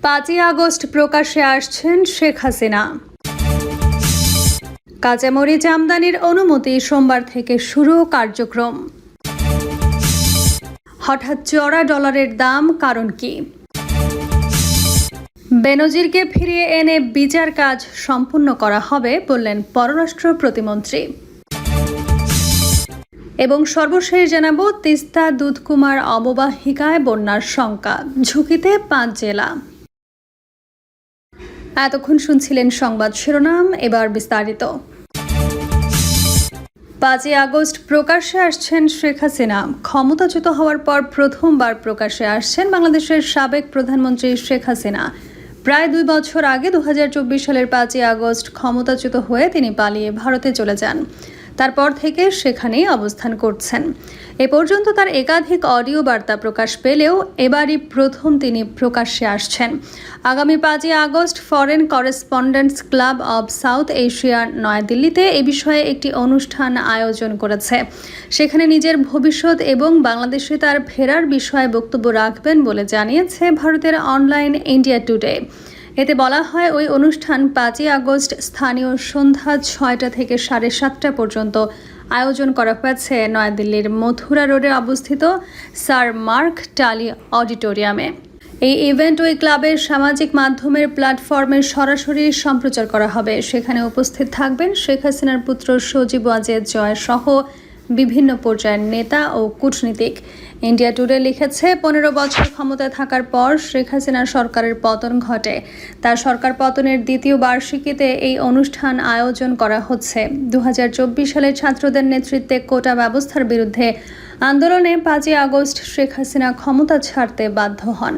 5ই August প্রকাশ্যে আসছেন শেখ হাসিনা। কাঁচামরিচ আমদানির অনুমতি সোমবার থেকে শুরু কার্যক্রম। হঠাৎ চড়া ডলারের দাম, কারণ কি? বেনজিরকে ফিরিয়ে এনে বিচার কাজ সম্পূর্ণ করা হবে বললেন পররাষ্ট্র প্রতিমন্ত্রী। এবং সর্বশেষ জানাবো, তিস্তা দুধকুমার অববাহিকায় বন্যার শঙ্কা, ঝুঁকিতে 5 জেলা। এতক্ষণ শুনছিলেন সংবাদ শিরোনাম, এবার বিস্তারিত। 5ই আগস্ট প্রকাশ্যে আসছেন শেখ হাসিনা। ক্ষমতাচ্যুত হওয়ার পর প্রথমবার প্রকাশ্যে আসছেন বাংলাদেশের সাবেক প্রধানমন্ত্রী শেখ হাসিনা। প্রায় 2 বছর আগে 2024 সালের 5ই আগস্ট ক্ষমতাচ্যুত হয়ে তিনি পালিয়ে ভারতে চলে যান। তারপর থেকে সেখানেই অবস্থান করছেন। এ পর্যন্ত তার একাধিক অডিও বার্তা প্রকাশ পেলেও এবারই প্রথম তিনি প্রকাশ্যে আসছেন। আগামী 5ই August foreign correspondents club of south Asia নয়াদিল্লিতে এ বিষয়ে একটি অনুষ্ঠান আয়োজন করেছে। সেখানে নিজের ভবিষ্যৎ এবং বাংলাদেশে তার ফেরার বিষয়ে বক্তব্য রাখবেন বলে জানিয়েছে ভারতের অনলাইন ইন্ডিয়া টুডে। এতে বলা হয়, ওই অনুষ্ঠান 5ই আগস্ট স্থানীয় সন্ধ্যা 6টা থেকে 7:30 পর্যন্ত আয়োজন করা হয়েছে নয়াদিল্লির মথুরা রোডে অবস্থিত স্যার মার্ক টালি অডিটোরিয়ামে। এই ইভেন্ট ওই ক্লাবের সামাজিক মাধ্যমের প্ল্যাটফর্মে সরাসরি সম্প্রচার করা হবে। সেখানে উপস্থিত থাকবেন শেখ হাসিনার পুত্র সজীব ওয়াজেদ জয় সহ বিভিন্ন পর্যায়ের নেতা ও কূটনীতিক। ইন্ডিয়া টুডে লিখেছে, 15 বছর ক্ষমতায় থাকার পর শেখ হাসিনার সরকারের পতন ঘটে। তার সরকার পতনের দ্বিতীয় বার্ষিকীতে এই অনুষ্ঠান আয়োজন করা হচ্ছে। 2024 সালে ছাত্রদের নেতৃত্বে কোটা ব্যবস্থার বিরুদ্ধে আন্দোলনে 5ই আগস্ট শেখ হাসিনা ক্ষমতা ছাড়তে বাধ্য হন।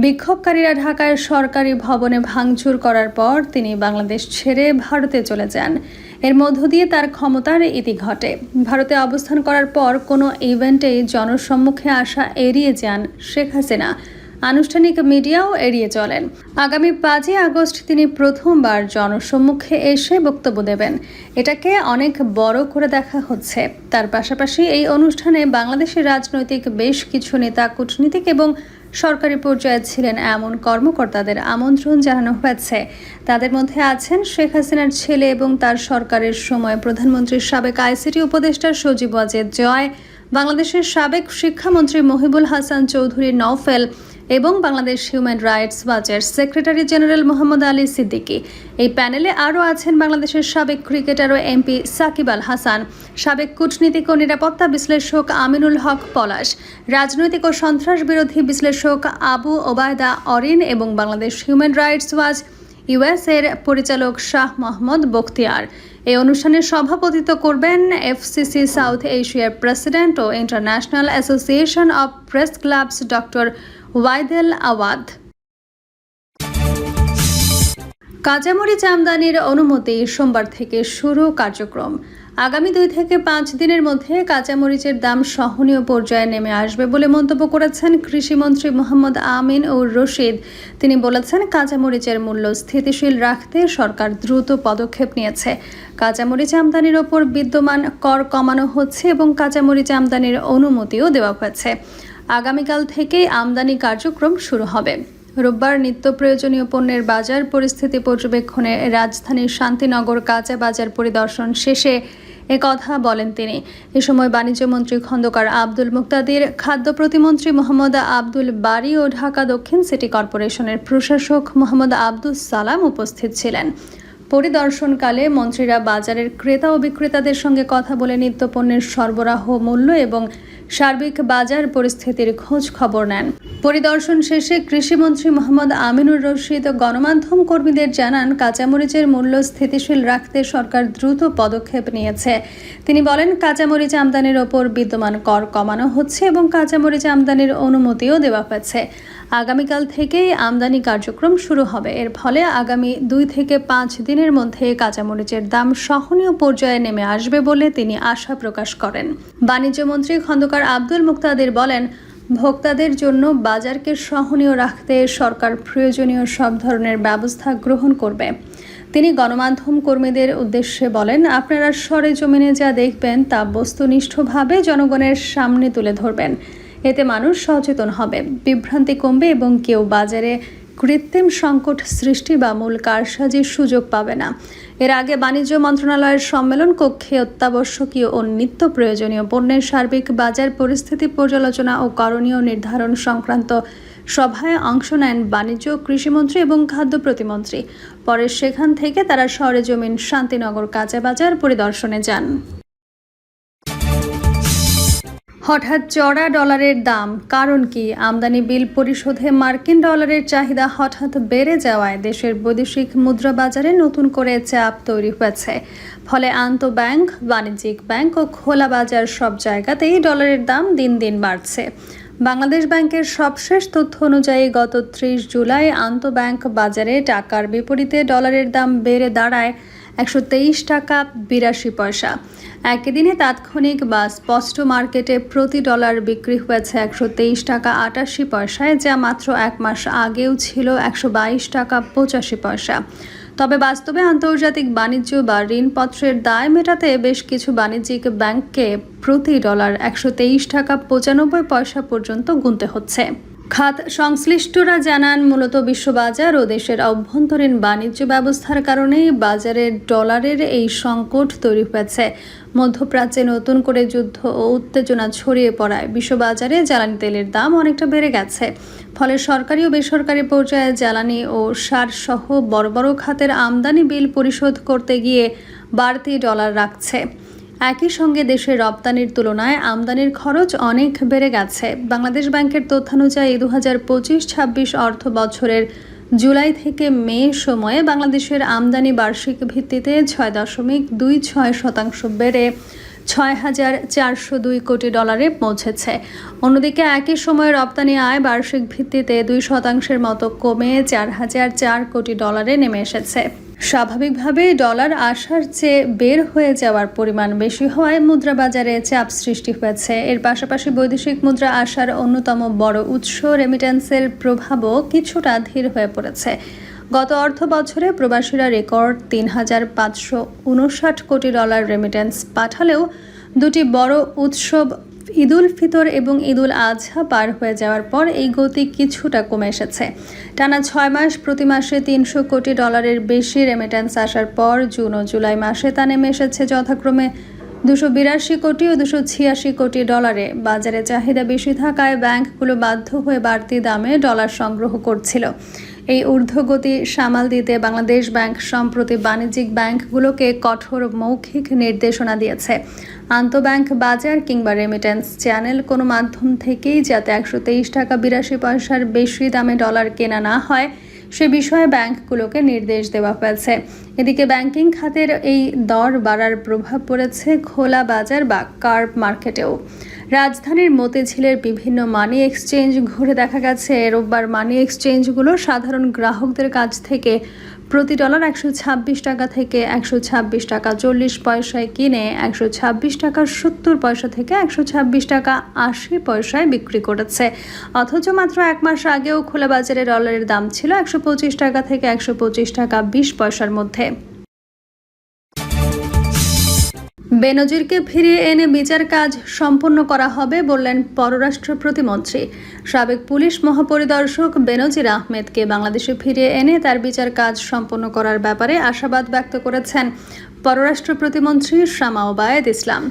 বিক্ষোভকারীরা ঢাকায় সরকারি ভবনে ভাঙচুর করার পর তিনি বাংলাদেশ ছেড়ে ভারতে চলে যান। এর মধ্য দিয়ে তার ক্ষমতার ইতি ঘটে। ভারতে অবস্থান করার পর কোনো ইভেন্টেই জনসম্মুখে আসা এড়িয়ে যান শেখ হাসিনা। আনুষ্ঠানিক মিডিয়াও এড়িয়ে চলেন। আগামী 5ই আগস্ট তিনি প্রথমবার জনসম্মুখে এসে বক্তব্য দেবেন। এটাকে অনেক বড় করে দেখা হচ্ছে। তার পাশাপাশি এই অনুষ্ঠানে বাংলাদেশের রাজনৈতিক বেশ কিছু নেতা, কূটনীতিক এবং সরকারি পর্যায়ে ছিলেন এমন কর্মকর্তাদের আমন্ত্রণ জানানো হয়েছে। তাদের মধ্যে আছেন শেখ হাসিনার ছেলে এবং তার সরকারের সময় প্রধানমন্ত্রীর সাবেক আইসিটি উপদেষ্টা সজীব ওয়াজেদ জয়, বাংলাদেশের সাবেক শিক্ষামন্ত্রী মহিবুল হাসান চৌধুরী নওফেল এবং বাংলাদেশ হিউম্যান রাইটস ওয়াচের সেক্রেটারি জেনারেল মোহাম্মদ আলী সিদ্দিকী। এই প্যানেলে আরও আছেন বাংলাদেশের সাবেক ক্রিকেটার ও এমপি সাকিব আল হাসান, সাবেক কূটনীতিক ও নিরাপত্তা বিশ্লেষক আমিনুল হক পলাশ, রাজনৈতিক ও সন্ত্রাস বিরোধী বিশ্লেষক আবু ওবায়দা অরিন এবং বাংলাদেশ হিউম্যান রাইটস ওয়াচ ইউএস-এর পরিচালক শাহ মোহাম্মদ বখতিয়ার। এই অনুষ্ঠানে সভাপতিত্ব করবেন এফসিসি সাউথ এশিয়ার প্রেসিডেন্ট ও international association of press clubs doctor ওয়াইদেল আওয়াদ। কাঁচামরিচ আমদানির অনুমতি সোমবার থেকে শুরু কার্যক্রম। আগামী 2 থেকে 5 দিনের মধ্যে কাঁচামরিচের দাম সহনীয় পর্যায়ে নেমে আসবে বলে মন্তব্য করেছেন কৃষিমন্ত্রী মোহাম্মদ আমিন উর রশিদ। তিনি বলেছেন, কাঁচামরিচের মূল্য স্থিতিশীল রাখতে সরকার দ্রুত পদক্ষেপ নিয়েছে। কাঁচামরিচ আমদানির ওপর বিদ্যমান কর কমানো হচ্ছে এবং কাঁচামরিচ আমদানির অনুমতিও দেওয়া হয়েছে। আগামীকাল থেকেই আমদানি কার্যক্রম শুরু হবে। রোববার নিত্য প্রয়োজনীয় পণ্যের বাজার পরিস্থিতি পর্যবেক্ষণে রাজধানীর শান্তিনগর কাঁচা বাজার পরিদর্শন শেষে একথা বলেন তিনি। এ সময় বাণিজ্যমন্ত্রী খন্দকার আব্দুল মুক্তাদির, খাদ্য প্রতিমন্ত্রী মোহাম্মদ আব্দুল বারী ও ঢাকা দক্ষিণ সিটি কর্পোরেশনের প্রশাসক মোহাম্মদ আব্দুস সালাম উপস্থিত ছিলেন। পরিদর্শনকালে মন্ত্রীরা বাজারের ক্রেতা ও বিক্রেতাদের সঙ্গে কথা বলে নিত্যপণ্যের সরবরাহ মূল্য এবং সার্বিক বাজার পরিস্থিতির খোঁজ খবর নেন। পরিদর্শন শেষে কৃষিমন্ত্রী মোহাম্মদ আমিনুর রশিদ গণমাধ্যম কর্মীদের জানান, কাঁচামরিচের মূল্য স্থিতিশীল রাখতে সরকার দ্রুত পদক্ষেপ নিয়েছে। তিনি বলেন, কাঁচামরিচ আমদানির ওপর বিদ্যমান কর কমানো হচ্ছে এবং কাঁচামরিচ আমদানির অনুমতিও দেওয়া হয়েছে। আগামীকাল থেকেই আমদানি কার্যক্রম শুরু হবে। এর ফলে আগামী 2 থেকে 5 দিনের মধ্যে কাঁচামরিচের দাম সহনীয় পর্যায়ে নেমে আসবে বলে তিনি আশা প্রকাশ করেন। বাণিজ্যমন্ত্রী খন্দকার আব্দুল মুক্তাদির বলেন, ভোক্তাদের জন্য বাজারকে সহনীয় রাখতে সরকার প্রয়োজনীয় সব ধরনের ব্যবস্থা গ্রহণ করবে। তিনি গণমাধ্যম কর্মীদের উদ্দেশ্যে বলেন, আপনারা সরেজমিনে যা দেখবেন তা বস্তুনিষ্ঠভাবে জনগণের সামনে তুলে ধরবেন। এতে মানুষ সচেতন হবে, বিভ্রান্তি কমবে এবং কেউ বাজারে কৃত্রিম সংকট সৃষ্টি বা মূল কারসাজির সুযোগ পাবে না। এর আগে বাণিজ্য মন্ত্রণালয়ের সম্মেলন কক্ষে অত্যাবশ্যকীয় ও নিত্য প্রয়োজনীয় পণ্যের সার্বিক বাজার পরিস্থিতি পর্যালোচনা ও করণীয় নির্ধারণ সংক্রান্ত সভায় অংশ নেন বাণিজ্য, কৃষিমন্ত্রী এবং খাদ্য প্রতিমন্ত্রী। পরে সেখান থেকে তারা সরেজমিন শান্তিনগর কাঁচা বাজার পরিদর্শনে যান। হঠাৎ চড়া ডলারের দাম, কারণ কি? আমদানি বিল পরিশোধে মার্কিন ডলারের চাহিদা হঠাৎ বেড়ে যাওয়ায় দেশের বৈদেশিক মুদ্রা বাজারে নতুন করে চাপ তৈরি হয়েছে। ফলে আন্তঃব্যাংক, বাণিজ্যিক ব্যাংক ও খোলা বাজার সব জায়গাতেই ডলারের দাম দিন দিন বাড়ছে। বাংলাদেশ ব্যাংকের সবশেষ তথ্য অনুযায়ী গত 30 জুলাই আন্তঃব্যাংক বাজারে টাকার বিপরীতে ডলারের দাম বেড়ে দাঁড়ায় 123 টাকা 82 পয়সা। একই দিনে তাৎক্ষণিক বা স্পষ্ট মার্কেটে প্রতি ডলার বিক্রি হয়েছে 123 টাকা 88 পয়সায়, যা মাত্র এক মাস আগেও ছিল 122 টাকা 85 পয়সা। তবে বাস্তবে আন্তর্জাতিক বাণিজ্য বা ঋণপত্রের দায় মেটাতে বেশ কিছু বাণিজ্যিক ব্যাংককে প্রতি ডলার 123 টাকা 95 পয়সা পর্যন্ত গুনতে হচ্ছে। খাত সংশ্লিষ্টরা জানান, মূলত বিশ্ববাজার ও দেশের অভ্যন্তরীণ বাণিজ্য ব্যবস্থার কারণেই বাজারে ডলারের এই সংকট তৈরি হয়েছে। মধ্যপ্রাচ্যে নতুন করে যুদ্ধ ও উত্তেজনা ছড়িয়ে পড়ায় বিশ্ববাজারে জ্বালানি তেলের দাম অনেকটা বেড়ে গেছে। ফলে সরকারি ও বেসরকারি পর্যায়ে জ্বালানি ও সার সহ বড় বড় খাতের আমদানি বিল পরিশোধ করতে গিয়ে বাড়তি ডলার রাখছে। একই সঙ্গে দেশের রপ্তানির তুলনায় আমদানির খরচ অনেক বেড়ে গেছে। বাংলাদেশ ব্যাংকের তথ্যানুযায়ী 2025-26 অর্থ বছরের জুলাই থেকে মে সময়ে বাংলাদেশের আমদানি বার্ষিক ভিত্তিতে 6.26% বেড়ে 6,402 কোটি ডলারে পৌঁছেছে। অন্যদিকে একই সময়ে রপ্তানি আয় বার্ষিক ভিত্তিতে 2% মতো কমে 4,004 কোটি ডলারে নেমে এসেছে। স্বাভাবিকভাবেই ডলার আসার চেয়ে বের হয়ে যাওয়ার পরিমাণ বেশি হওয়ায় মুদ্রা বাজারে চাপ সৃষ্টি হয়েছে। এর পাশাপাশি বৈদেশিক মুদ্রা আসার অন্যতম বড় উৎস রেমিট্যান্সের প্রভাবও কিছুটা ধীর হয়ে পড়েছে। গত অর্থ বছরে প্রবাসীরা রেকর্ড 3,559 কোটি ডলার রেমিট্যান্স পাঠালেও দুটি বড় উৎসব ঈদুল ফিতর এবং ঈদুল আজহা পার হয়ে যাওয়ার পর এই গতি কিছুটা কমে এসেছে। টানা 6 মাস প্রতি মাসে 300 কোটি ডলারের বেশি রেমিট্যান্স আসার পর জুন ও জুলাই মাসে তা নেমে এসেছে যথাক্রমে 282 কোটি ও 286 কোটি ডলারে। বাজারে চাহিদা বেশি থাকায় ব্যাংকগুলো বাধ্য হয়ে বাড়তি দামে ডলার সংগ্রহ করছিল। এই ঊর্ধ্বগতি সামাল দিতে বাংলাদেশ ব্যাংক সম্প্রতি বাণিজ্যিক ব্যাংকগুলোকে কঠোর মৌখিক নির্দেশনা দিয়েছে। আন্তঃব্যাংক বাজার কিংবা রেমিট্যান্স চ্যানেল কোনো মাধ্যম থেকেই যাতে 123 টাকা 82 পয়সার বেশি দামে ডলার কেনা না হয় সে বিষয়ে ব্যাংকগুলোকে নির্দেশ দেওয়া হয়েছে। এদিকে ব্যাংকিং খাতের এই দর বাড়ার প্রভাব পড়েছে খোলা বাজার বা কার্ব মার্কেটেও। রাজধানীর মতিঝিলের বিভিন্ন মানি এক্সচেঞ্জ ঘুরে দেখা গেছে রোববার মানি এক্সচেঞ্জগুলো সাধারণ গ্রাহকদের কাছ থেকে প্রতি ডলার 126 টাকা থেকে 126 টাকা 40 পয়সায় কিনে 126 টাকা 70 পয়সা থেকে 126 টাকা 80 পয়সায় বিক্রি করেছে। অথচ মাত্র এক মাস আগেও খোলা বাজারে ডলারের দাম ছিল 125 টাকা থেকে 125 টাকা 20 পয়সার মধ্যে। বেনজিরকে ফিরিয়ে এনে বিচার কাজ সম্পন্ন করা হবে বললেন পররাষ্ট্র প্রতিমন্ত্রী। সাবেক পুলিশ মহাপরিদর্শক বেনজির আহমেদকে বাংলাদেশে ফিরিয়ে এনে তার বিচার কাজ সম্পন্ন করার ব্যাপারে আশাবাদ ব্যক্ত করেছেন পররাষ্ট্র প্রতিমন্ত্রী শামা ওবায়েদ ইসলাম।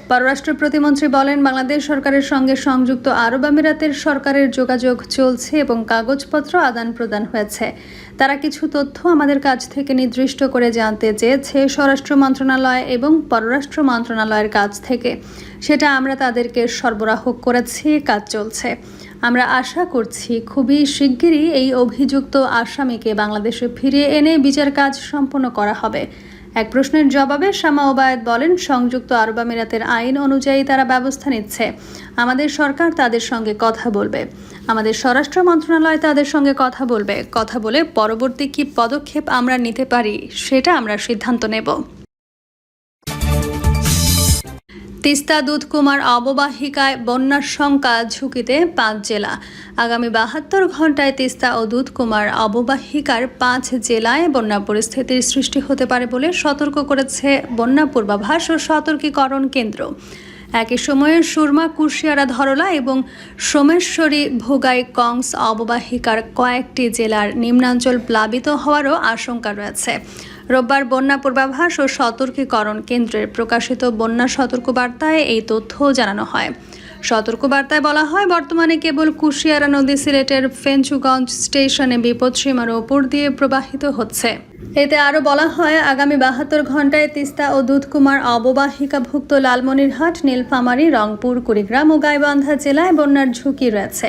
পররাষ্ট্র প্রতিমন্ত্রী বলেন, বাংলাদেশ সরকারের সঙ্গে সংযুক্ত আরব আমিরাতের সরকারের যোগাযোগ চলছে এবং কাগজপত্র আদান প্রদান হয়েছে। তারা কিছু তথ্য আমাদের কাছ থেকে নির্দিষ্ট করে জানতে চেয়েছে স্বরাষ্ট্র মন্ত্রণালয় এবং পররাষ্ট্র মন্ত্রণালয়ের কাছ থেকে। সেটা আমরা তাদেরকে সরবরাহ করেছি, কাজ চলছে। আমরা আশা করছি খুবই শিগগিরই এই অভিযুক্ত আসামিকে বাংলাদেশে ফিরিয়ে এনে বিচার কাজ সম্পন্ন করা হবে। এক প্রশ্নের জবাবে শামা ওবায়েদ বলেন, সংযুক্ত আরব আমিরাতের আইন অনুযায়ী তারা ব্যবস্থা নিচ্ছে। আমাদের সরকার তাদের সঙ্গে কথা বলবে, আমাদের স্বরাষ্ট্র মন্ত্রণালয় তাদের সঙ্গে কথা বলবে। কথা বলে পরবর্তী কী পদক্ষেপ আমরা নিতে পারি সেটা আমরা সিদ্ধান্ত নেব। তিস্তা দুধকুমার অববাহিকায় বন্যার শঙ্কা, ঝুঁকিতে 5 জেলা। আগামী 72 ঘন্টায় তিস্তা ও দুধকুমার অববাহিকার 5 জেলায় বন্যা পরিস্থিতির সৃষ্টি হতে পারে বলে সতর্ক করেছে বন্যা পূর্বাভাস ও সতর্কীকরণ কেন্দ্র। একই সময়ে সুরমা, কুশিয়ারা, ধরলা এবং সোমেশ্বরী, ভোগাই, কংস অববাহিকার কয়েকটি জেলার নিম্নাঞ্চল প্লাবিত হওয়ারও আশঙ্কা রয়েছে। রোববার বন্যা পূর্বাভাস ও সতর্কীকরণ কেন্দ্রের প্রকাশিত বন্যা সতর্কবার্তায় এই তথ্য জানানো হয়। সতর্কবার্তায় বলা হয়, বর্তমানে কেবল কুশিয়ারা নদী সিলেটের ফেঞ্চুগঞ্জ স্টেশনে বিপদসীমার ওপর দিয়ে প্রবাহিত হচ্ছে। এতে আরও বলা হয়, আগামী 72 ঘন্টায় তিস্তা ও দুধকুমার অববাহিকাভুক্ত লালমনিরহাট, নীলফামারী, রংপুর, কুড়িগ্রাম ও গাইবান্ধা জেলায় বন্যার ঝুঁকি রয়েছে।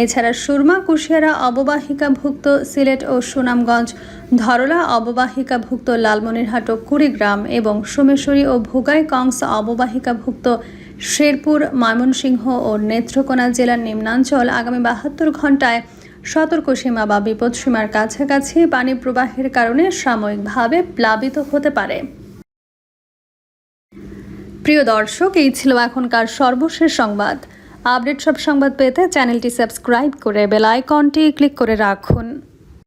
এছাড়া সুরমা, কুশিয়ারা অববাহিকাভুক্ত সিলেট ও সুনামগঞ্জ, ধরলা অববাহিকাভুক্ত লালমনিরহাট ও কুড়িগ্রাম এবং সোমেশ্বরী ও ভোগাই, কংস অববাহিকাভুক্ত শেরপুর, ময়মনসিংহ ও নেত্রকোনা জেলার নিম্নাঞ্চল আগামী 72 ঘন্টায় সতর্ক সীমা বা বিপদসীমার কাছাকাছি পানি প্রবাহের কারণে সাময়িকভাবে প্লাবিত হতে পারে। প্রিয় দর্শক, এই ছিল এখনকার সর্বশেষ সংবাদ। আপডেট সব সংবাদ পেতে চ্যানেলটি সাবস্ক্রাইব করে বেল আইকনটি ক্লিক করে রাখুন।